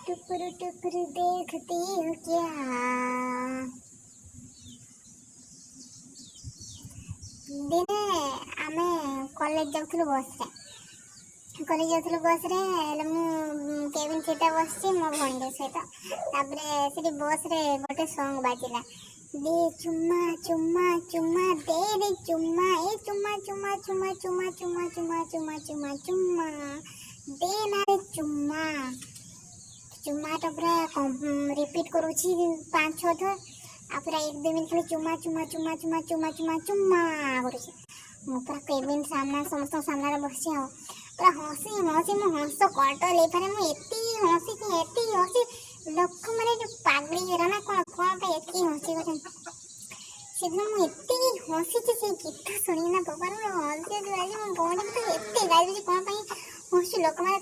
टुकुर टुकुर देखती हूँ क्या। दिने आमे कॉलेज जाउथलु बस रे मु केबिन सीटा बसची मो भंडे सहित तापरे सेठी बस रे गोटे सॉन्ग बाजिला दे चुम्मा चुम्मा चुम्मा दे रे चुम्मा ए चुम्मा चुम्मा चुम्मा चुम्मा चुम्मा चुम्मा चुम्मा चुम्मा चुम्मा दे ना रे चुम्मा चुम्मा तो पूरा रिपीट करूची 5-6 थर आ पूरा 1-2 मिनट खाली चुम्मा चुम्मा चुम्मा चुम्मा चुम्मा चुम्मा चुम्मा करूची मो पूरा केबिन सामना समस्त सामना रे बसची आ पूरा हसी हसी मो हस कट ले पारे मो एती हसी लोक माने जो पागली गेरा ना कोन पे एती हसी गठन सेदिन मो एती हसी से गीत सुनी ना बाबा रो हसी आज मो बॉडी तो एती गाइस कोन पे हसी लोक माने